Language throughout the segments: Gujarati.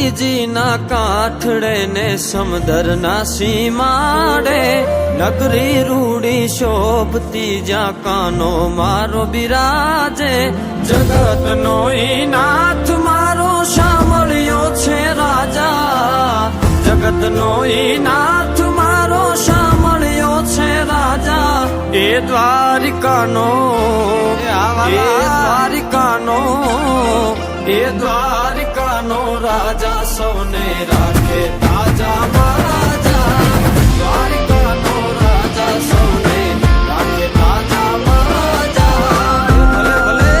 નદીજીના કાંઠડે ને સમુદ્રના સીમાડે નગરી રૂડી શોભતી જ્યાં કાનો મારો બિરાજે જગતનો ઈ નાથ મારો સાંભળ્યો છે રાજા જગતનો ઈ નાથ મારો સાંભળ્યો છે રાજા એ દ્વારિકાનો એ દ્વારિકાનો રાજા સૌને રાખે તાજા મહારાજા દ્વારિકાનો રાજા સૌને રાખે તાજા મહારાજા ભલે ભલે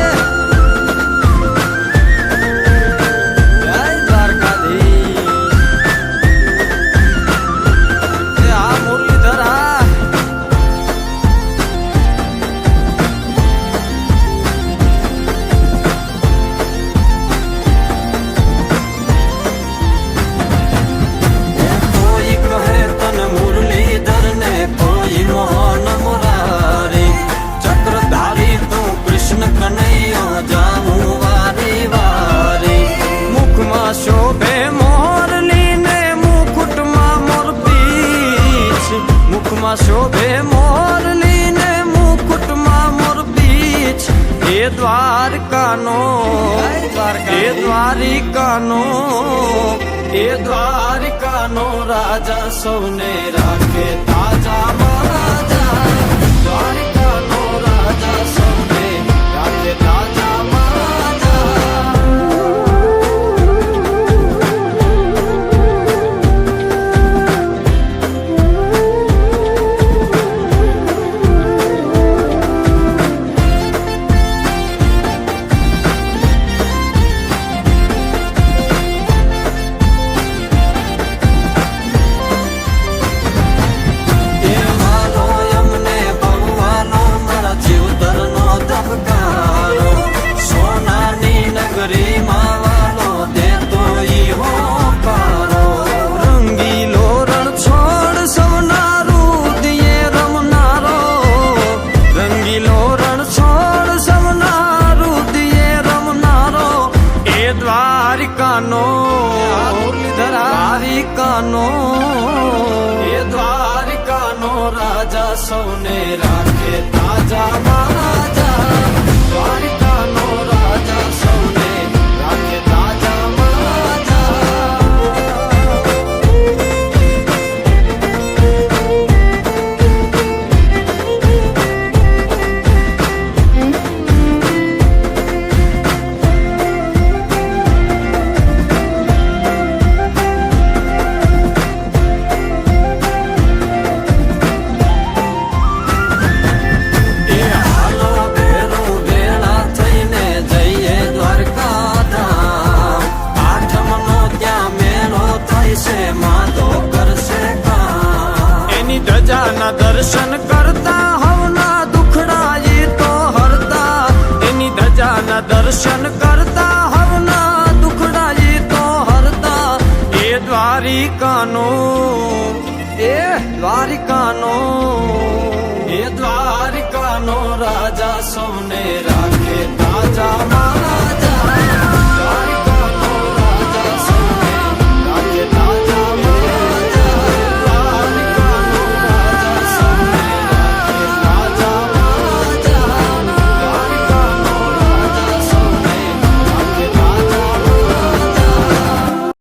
જય દ્વારકાધીશ આ મુરલીધરા શોભે મોરલી ને મુકુટમાં મોરપીંછ મુખમાં શોભે મોરલી ને મુકુટમાં મોરપીંછ એ દ્વારકાનો રાજા સૌને રાખે તાજા મહારાજા દ્વારિકાનો રાજા સૌને રાખે તાજા દ્વારિકાનો રાજા સૌને રાખે તાજા મહારાજા દ્વારિકાનો રાજા સૌને રાખે તાજા દર્શન કરતા હવના દુખડા ઈ તો હરતા એની ધજાના દર્શન કરતા હવના દુખડા ઈ તો હરતા એ દ્વારિકાનો રાજા સૌને રાખે તાજા